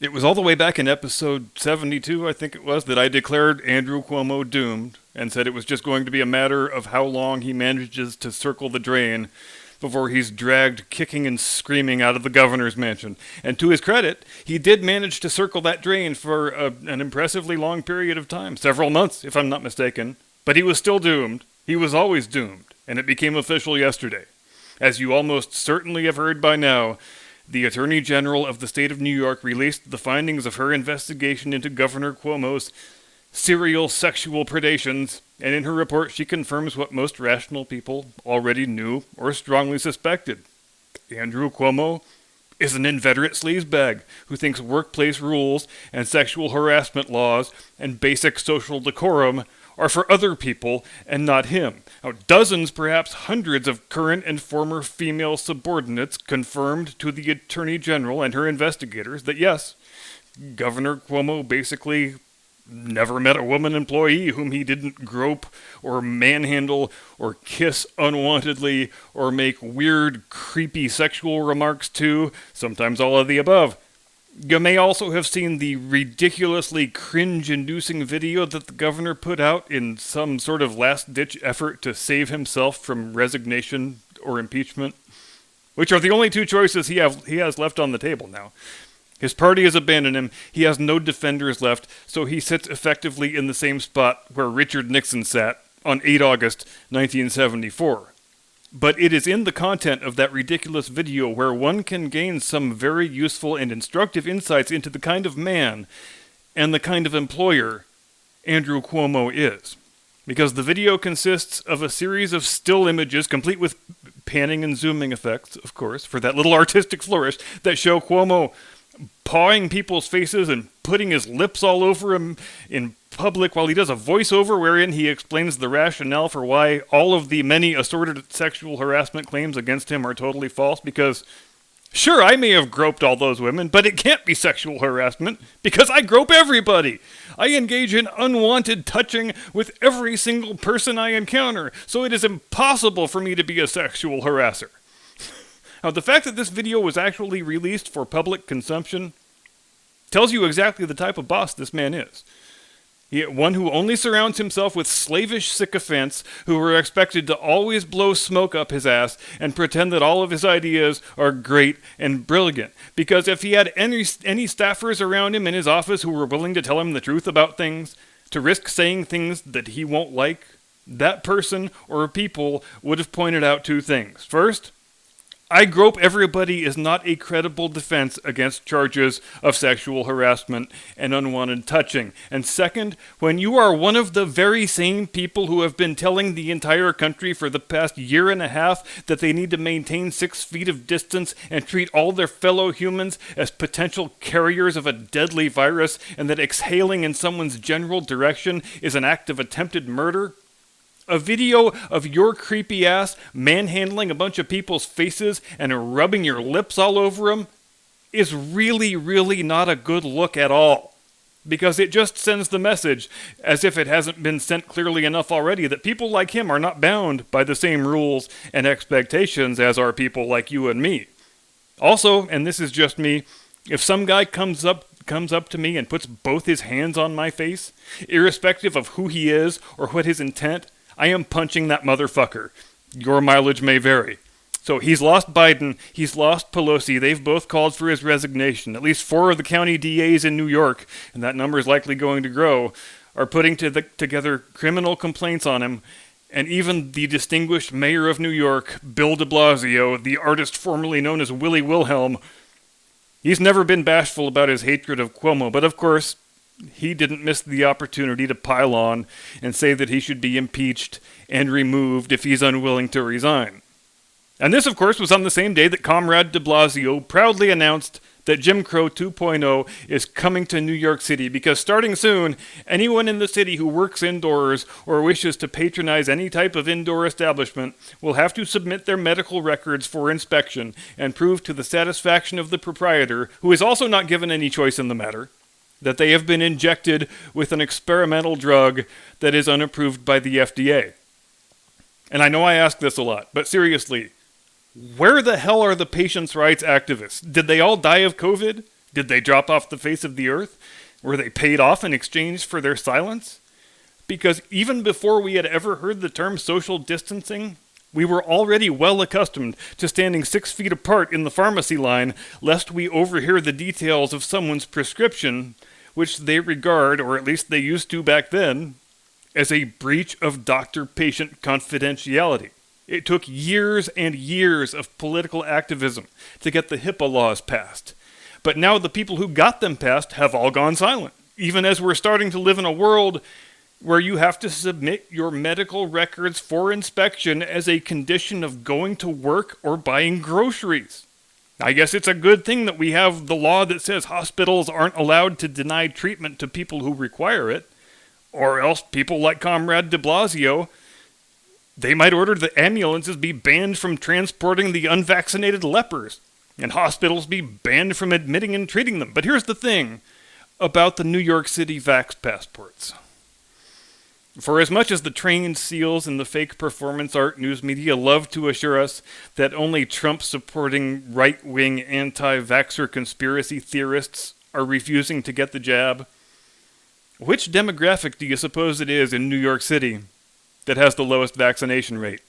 It was all the way back in episode 72, I think it was, that I declared Andrew Cuomo doomed and said it was just going to be a matter of how long he manages to circle the drain before he's dragged kicking and screaming out of the governor's mansion. And to his credit, he did manage to circle that drain for an impressively long period of time, several months, if I'm not mistaken. But he was still doomed. He was always doomed, and it became official yesterday. As you almost certainly have heard by now, the Attorney General of the state of New York released the findings of her investigation into Governor Cuomo's serial sexual predations, and in her report she confirms what most rational people already knew or strongly suspected. Andrew Cuomo is an inveterate sleazebag who thinks workplace rules and sexual harassment laws and basic social decorum are for other people and not him. Now, dozens, perhaps hundreds of current and former female subordinates confirmed to the Attorney General and her investigators that yes, Governor Cuomo basically never met a woman employee whom he didn't grope or manhandle or kiss unwantedly or make weird, creepy sexual remarks to, sometimes all of the above. You may also have seen the ridiculously cringe-inducing video that the governor put out in some sort of last-ditch effort to save himself from resignation or impeachment, which are the only two choices he has left on the table now. His party has abandoned him, he has no defenders left, so he sits effectively in the same spot where Richard Nixon sat on 8 August 1974. But it is in the content of that ridiculous video where one can gain some very useful and instructive insights into the kind of man and the kind of employer Andrew Cuomo is. Because the video consists of a series of still images, complete with panning and zooming effects, of course, for that little artistic flourish, that show Cuomo pawing people's faces and putting his lips all over him in public while he does a voiceover wherein he explains the rationale for why all of the many assorted sexual harassment claims against him are totally false, because sure, I may have groped all those women, but it can't be sexual harassment because I grope everybody. I engage in unwanted touching with every single person I encounter, so it is impossible for me to be a sexual harasser. Now, the fact that this video was actually released for public consumption tells you exactly the type of boss this man is. One who only surrounds himself with slavish sycophants who are expected to always blow smoke up his ass and pretend that all of his ideas are great and brilliant. Because if he had any staffers around him in his office who were willing to tell him the truth about things, to risk saying things that he won't like, that person or people would have pointed out two things. First, I grope everybody is not a credible defense against charges of sexual harassment and unwanted touching. And second, when you are one of the very same people who have been telling the entire country for the past year and a half that they need to maintain 6 feet of distance and treat all their fellow humans as potential carriers of a deadly virus, and that exhaling in someone's general direction is an act of attempted murder, a video of your creepy ass manhandling a bunch of people's faces and rubbing your lips all over them is really, really not a good look at all. Because it just sends the message, as if it hasn't been sent clearly enough already, that people like him are not bound by the same rules and expectations as are people like you and me. Also, and this is just me, if some guy comes up to me and puts both his hands on my face, irrespective of who he is or what his intent, I am punching that motherfucker. Your mileage may vary. So he's lost Biden, he's lost Pelosi, they've both called for his resignation. At least 4 of the county DAs in New York, and that number is likely going to grow, are putting together criminal complaints on him. And even the distinguished mayor of New York, Bill de Blasio, the artist formerly known as Willie Wilhelm, he's never been bashful about his hatred of Cuomo, but of course, he didn't miss the opportunity to pile on and say that he should be impeached and removed if he's unwilling to resign. And this, of course, was on the same day that Comrade de Blasio proudly announced that Jim Crow 2.0 is coming to New York City, because starting soon, anyone in the city who works indoors or wishes to patronize any type of indoor establishment will have to submit their medical records for inspection and prove to the satisfaction of the proprietor, who is also not given any choice in the matter, that they have been injected with an experimental drug that is unapproved by the FDA. And I know I ask this a lot, but seriously, where the hell are the patients' rights activists? Did they all die of COVID? Did they drop off the face of the earth? Were they paid off in exchange for their silence? Because even before we had ever heard the term social distancing, we were already well accustomed to standing 6 feet apart in the pharmacy line, lest we overhear the details of someone's prescription, which they regard, or at least they used to back then, as a breach of doctor-patient confidentiality. It took years and years of political activism to get the HIPAA laws passed. But now the people who got them passed have all gone silent, even as we're starting to live in a world where you have to submit your medical records for inspection as a condition of going to work or buying groceries. I guess it's a good thing that we have the law that says hospitals aren't allowed to deny treatment to people who require it, or else people like Comrade de Blasio, they might order the ambulances be banned from transporting the unvaccinated lepers, and hospitals be banned from admitting and treating them. But here's the thing about the New York City vax passports. For as much as the trained seals and the fake performance art news media love to assure us that only Trump-supporting right-wing anti-vaxxer conspiracy theorists are refusing to get the jab, which demographic do you suppose it is in New York City that has the lowest vaccination rate?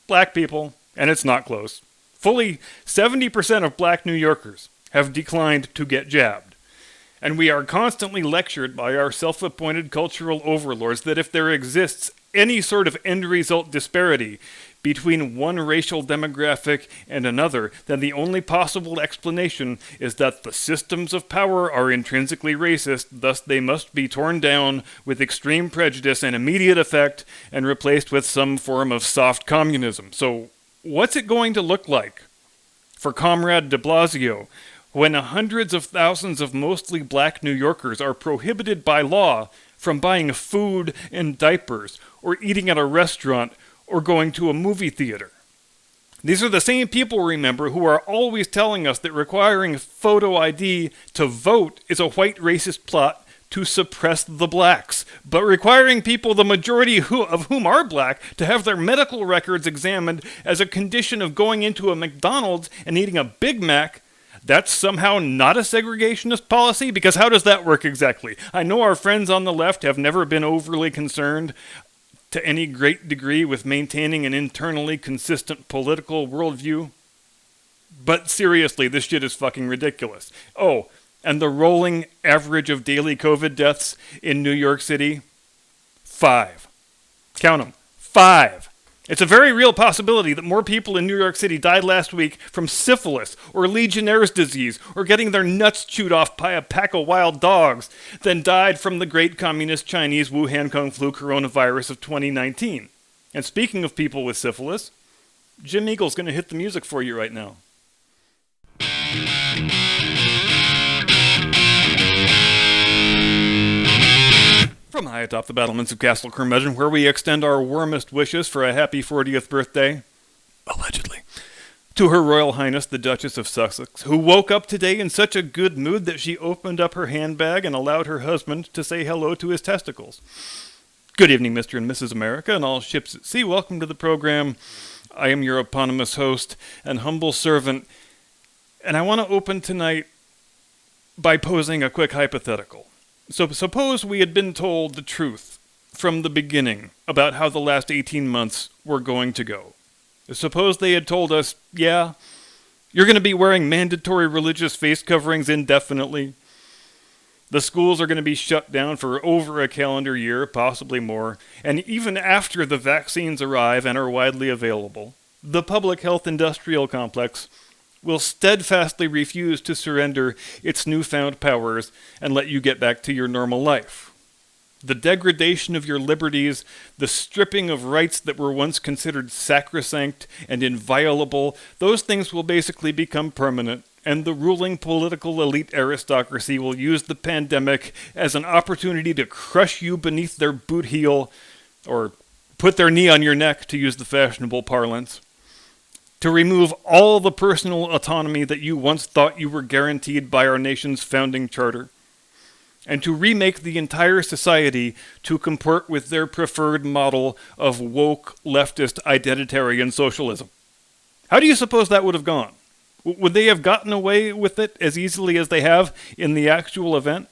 Black people, and it's not close. Fully 70% of black New Yorkers have declined to get jabbed. And we are constantly lectured by our self-appointed cultural overlords that if there exists any sort of end-result disparity between one racial demographic and another, then the only possible explanation is that the systems of power are intrinsically racist, thus they must be torn down with extreme prejudice and immediate effect and replaced with some form of soft communism. So what's it going to look like for Comrade de Blasio when hundreds of thousands of mostly black New Yorkers are prohibited by law from buying food and diapers, or eating at a restaurant, or going to a movie theater? These are the same people, remember, who are always telling us that requiring photo ID to vote is a white racist plot to suppress the blacks, but requiring people, the majority of whom are black, to have their medical records examined as a condition of going into a McDonald's and eating a Big Mac, that's somehow not a segregationist policy? Because how does that work exactly? I know our friends on the left have never been overly concerned to any great degree with maintaining an internally consistent political worldview. But seriously, this shit is fucking ridiculous. Oh, and the rolling average of daily COVID deaths in New York City? 5. Count them. 5. It's a very real possibility that more people in New York City died last week from syphilis or Legionnaire's disease or getting their nuts chewed off by a pack of wild dogs than died from the great communist Chinese Wuhan Kung Flu coronavirus of 2019. And speaking of people with syphilis, Jim Eagle's going to hit the music for you right now. From high atop the battlements of Castle Curmudgeon, where we extend our warmest wishes for a happy 40th birthday, allegedly, to Her Royal Highness the Duchess of Sussex, who woke up today in such a good mood that she opened up her handbag and allowed her husband to say hello to his testicles. Good evening, Mr. and Mrs. America, and all ships at sea. Welcome to the program. I am your eponymous host and humble servant, and I want to open tonight by posing a quick hypothetical. So suppose we had been told the truth from the beginning about how the last 18 months were going to go. Suppose they had told us, yeah, you're going to be wearing mandatory religious face coverings indefinitely. The schools are going to be shut down for over a calendar year, possibly more, and even after the vaccines arrive and are widely available, the public health industrial complex will steadfastly refuse to surrender its newfound powers and let you get back to your normal life. The degradation of your liberties, the stripping of rights that were once considered sacrosanct and inviolable, those things will basically become permanent, and the ruling political elite aristocracy will use the pandemic as an opportunity to crush you beneath their boot heel, or put their knee on your neck, to use the fashionable parlance, to remove all the personal autonomy that you once thought you were guaranteed by our nation's founding charter, and to remake the entire society to comport with their preferred model of woke, leftist, identitarian socialism. How do you suppose that would have gone? Would they have gotten away with it as easily as they have in the actual event?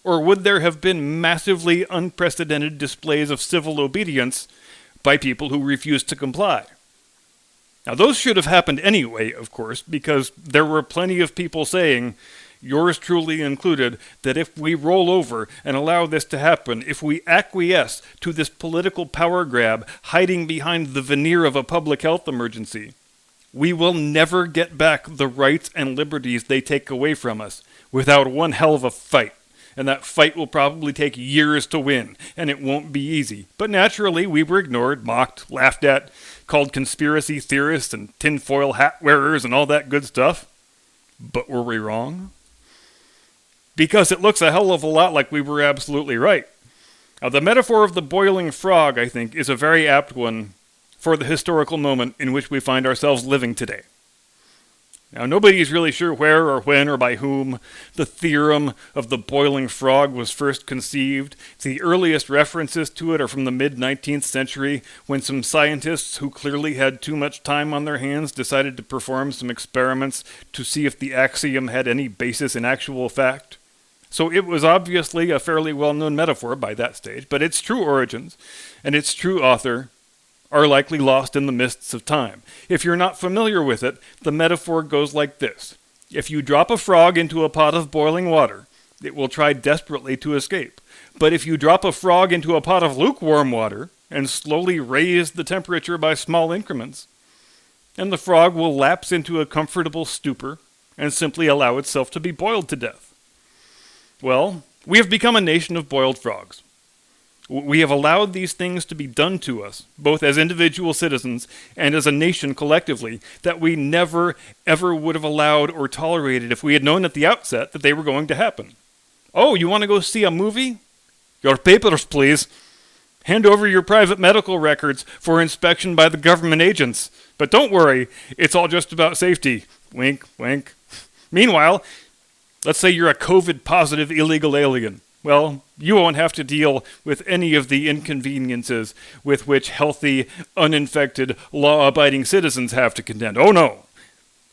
Or would there have been massively unprecedented displays of civil obedience by people who refused to comply? Now, those should have happened anyway, of course, because there were plenty of people saying, yours truly included, that if we roll over and allow this to happen, if we acquiesce to this political power grab hiding behind the veneer of a public health emergency, we will never get back the rights and liberties they take away from us without one hell of a fight. And that fight will probably take years to win, and it won't be easy. But naturally, we were ignored, mocked, laughed at, called conspiracy theorists and tinfoil hat wearers and all that good stuff. But were we wrong? Because it looks a hell of a lot like we were absolutely right. Now, the metaphor of the boiling frog, I think, is a very apt one for the historical moment in which we find ourselves living today. Now, nobody's really sure where or when or by whom the theorem of the boiling frog was first conceived. The earliest references to it are from the mid-19th century, when some scientists who clearly had too much time on their hands decided to perform some experiments to see if the axiom had any basis in actual fact. So it was obviously a fairly well-known metaphor by that stage, but its true origins and its true author are likely lost in the mists of time. If you're not familiar with it, the metaphor goes like this. If you drop a frog into a pot of boiling water, it will try desperately to escape. But if you drop a frog into a pot of lukewarm water and slowly raise the temperature by small increments, then the frog will lapse into a comfortable stupor and simply allow itself to be boiled to death. Well, we have become a nation of boiled frogs. We have allowed these things to be done to us, both as individual citizens and as a nation collectively, that we never, ever would have allowed or tolerated if we had known at the outset that they were going to happen. Oh, you want to go see a movie? Your papers, please. Hand over your private medical records for inspection by the government agents. But don't worry, it's all just about safety. Wink, wink. Meanwhile, let's say you're a COVID-positive illegal alien. Well, you won't have to deal with any of the inconveniences with which healthy, uninfected, law-abiding citizens have to contend. Oh no!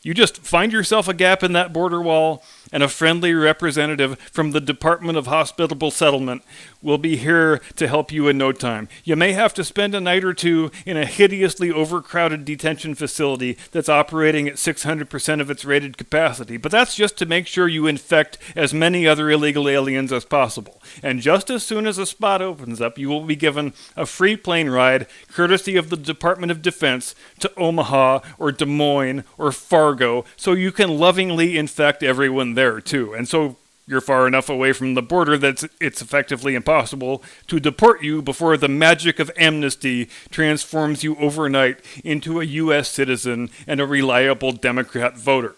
You just find yourself a gap in that border wall, and a friendly representative from the Department of Hospitable Settlement will be here to help you in no time. You may have to spend a night or two in a hideously overcrowded detention facility that's operating at 600% of its rated capacity, but that's just to make sure you infect as many other illegal aliens as possible. And just as soon as a spot opens up, you will be given a free plane ride, courtesy of the Department of Defense, to Omaha or Des Moines or Fargo, so you can lovingly infect everyone there too. And so you're far enough away from the border that it's effectively impossible to deport you before the magic of amnesty transforms you overnight into a U.S. citizen and a reliable Democrat voter.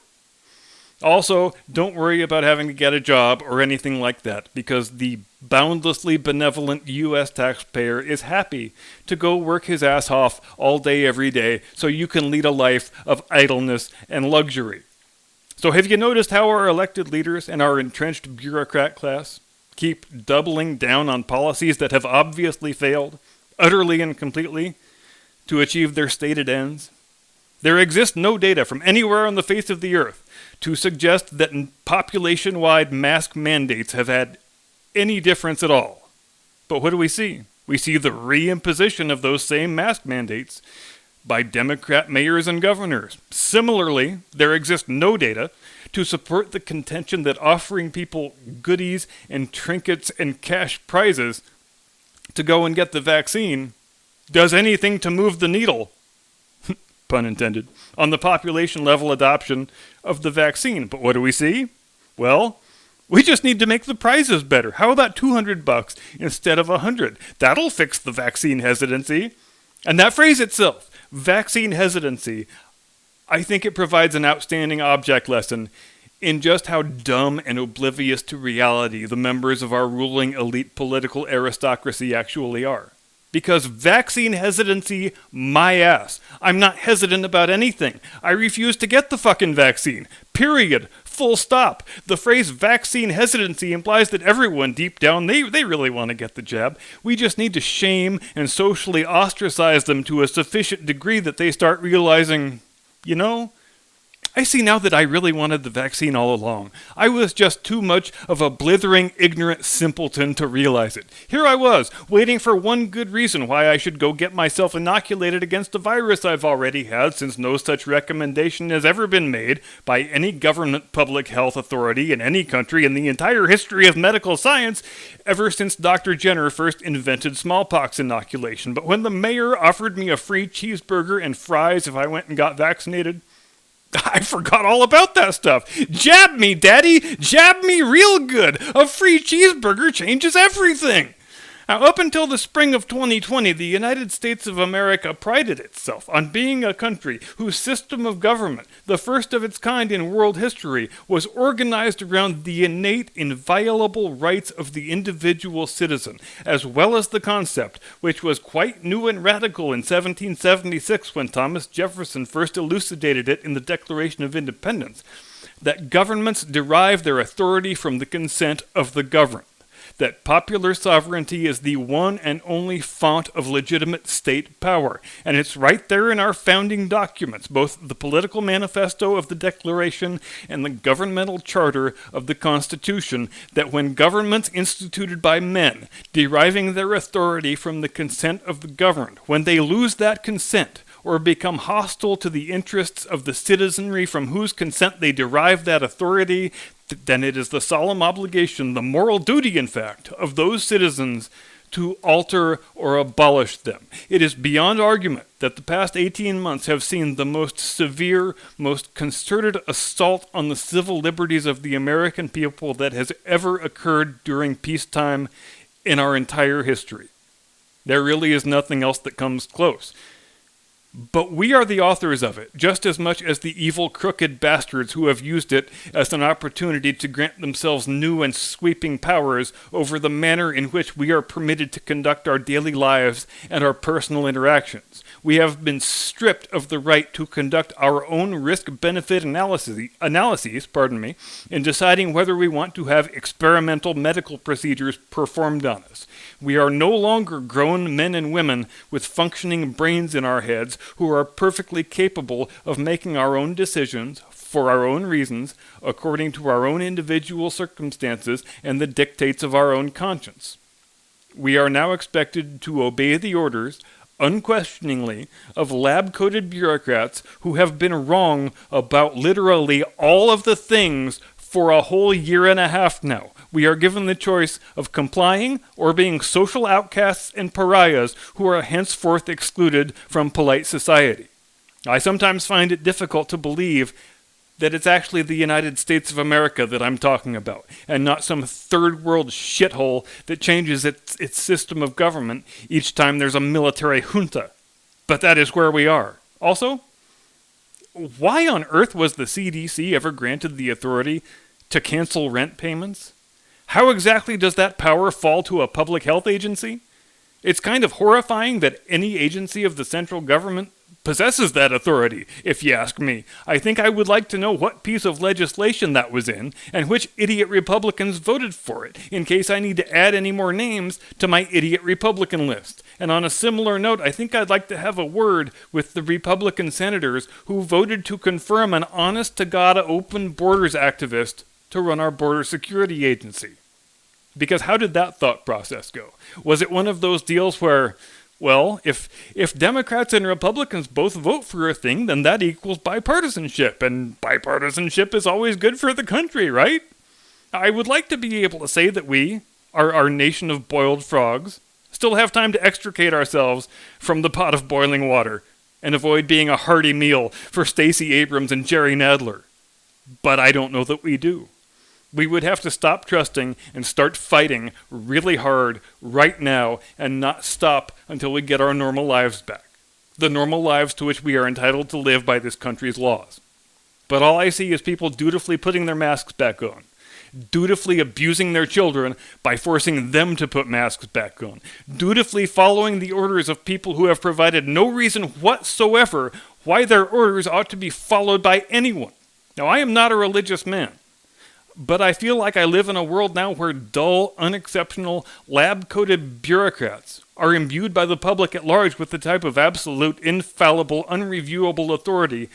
Also, don't worry about having to get a job or anything like that, because the boundlessly benevolent U.S. taxpayer is happy to go work his ass off all day every day so you can lead a life of idleness and luxury. So have you noticed how our elected leaders and our entrenched bureaucrat class keep doubling down on policies that have obviously failed, utterly and completely, to achieve their stated ends? There exists no data from anywhere on the face of the earth to suggest that population-wide mask mandates have had any difference at all. But what do we see? We see the reimposition of those same mask mandates by Democrat mayors and governors. Similarly, there exists no data to support the contention that offering people goodies and trinkets and cash prizes to go and get the vaccine does anything to move the needle, pun intended, on the population level adoption of the vaccine. But what do we see? Well, we just need to make the prizes better. How about $200 instead of $100? That'll fix the vaccine hesitancy. And that phrase itself, vaccine hesitancy, I think it provides an outstanding object lesson in just how dumb and oblivious to reality the members of our ruling elite political aristocracy actually are. Because vaccine hesitancy, my ass. I'm not hesitant about anything. I refuse to get the fucking vaccine. Period. Full stop. The phrase vaccine hesitancy implies that everyone deep down, they really want to get the jab. We just need to shame and socially ostracize them to a sufficient degree that they start realizing, I see now that I really wanted the vaccine all along. I was just too much of a blithering, ignorant simpleton to realize it. Here I was, waiting for one good reason why I should go get myself inoculated against a virus I've already had, since no such recommendation has ever been made by any government public health authority in any country in the entire history of medical science ever since Dr. Jenner first invented smallpox inoculation. But when the mayor offered me a free cheeseburger and fries if I went and got vaccinated, I forgot all about that stuff. Jab me, Daddy! Jab me real good! A free cheeseburger changes everything! Now, up until the spring of 2020, the United States of America prided itself on being a country whose system of government, the first of its kind in world history, was organized around the innate, inviolable rights of the individual citizen, as well as the concept, which was quite new and radical in 1776 when Thomas Jefferson first elucidated it in the Declaration of Independence, that governments derive their authority from the consent of the governed. That popular sovereignty is the one and only font of legitimate state power. And it's right there in our founding documents, both the political manifesto of the Declaration and the governmental charter of the Constitution, that when governments instituted by men, deriving their authority from the consent of the governed, when they lose that consent, or become hostile to the interests of the citizenry from whose consent they derive that authority, then it is the solemn obligation, the moral duty, in fact, of those citizens to alter or abolish them. It is beyond argument that the past 18 months have seen the most severe, most concerted assault on the civil liberties of the American people that has ever occurred during peacetime in our entire history. There really is nothing else that comes close. But we are the authors of it, just as much as the evil, crooked bastards who have used it as an opportunity to grant themselves new and sweeping powers over the manner in which we are permitted to conduct our daily lives and our personal interactions. We have been stripped of the right to conduct our own risk-benefit analyses, in deciding whether we want to have experimental medical procedures performed on us. We are no longer grown men and women with functioning brains in our heads who are perfectly capable of making our own decisions for our own reasons, according to our own individual circumstances and the dictates of our own conscience. We are now expected to obey the orders, unquestioningly, of lab-coated bureaucrats who have been wrong about literally all of the things for a whole year and a half now. We are given the choice of complying or being social outcasts and pariahs who are henceforth excluded from polite society. I sometimes find it difficult to believe that it's actually the United States of America that I'm talking about, and not some third world shithole that changes its system of government each time there's a military junta. But that is where we are. Also, why on earth was the CDC ever granted the authority to cancel rent payments? How exactly does that power fall to a public health agency? It's kind of horrifying that any agency of the central government possesses that authority, if you ask me. I think I would like to know what piece of legislation that was in, and which idiot Republicans voted for it, in case I need to add any more names to my idiot Republican list. And on a similar note, I think I'd like to have a word with the Republican senators who voted to confirm an honest-to-God open borders activist to run our border security agency. Because how did that thought process go? Was it one of those deals where, well, if Democrats and Republicans both vote for a thing, then that equals bipartisanship, and bipartisanship is always good for the country, right? I would like to be able to say that we, our nation of boiled frogs, still have time to extricate ourselves from the pot of boiling water and avoid being a hearty meal for Stacey Abrams and Jerry Nadler. But I don't know that we do. We would have to stop trusting and start fighting really hard right now and not stop until we get our normal lives back. The normal lives to which we are entitled to live by this country's laws. But all I see is people dutifully putting their masks back on, dutifully abusing their children by forcing them to put masks back on, dutifully following the orders of people who have provided no reason whatsoever why their orders ought to be followed by anyone. Now, I am not a religious man, but I feel like I live in a world now where dull, unexceptional, lab-coated bureaucrats are imbued by the public at large with the type of absolute, infallible, unreviewable authority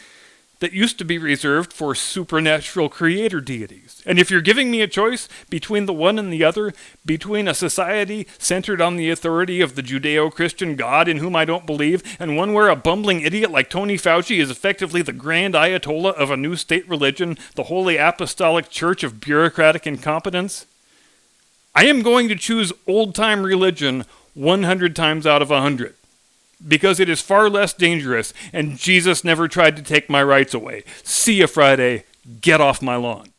that used to be reserved for supernatural creator deities. And if you're giving me a choice between the one and the other, between a society centered on the authority of the Judeo-Christian God in whom I don't believe, and one where a bumbling idiot like Tony Fauci is effectively the grand Ayatollah of a new state religion, the Holy Apostolic Church of bureaucratic incompetence, I am going to choose old-time religion 100 times out of 100. Because it is far less dangerous, and Jesus never tried to take my rights away. See ya Friday. Get off my lawn.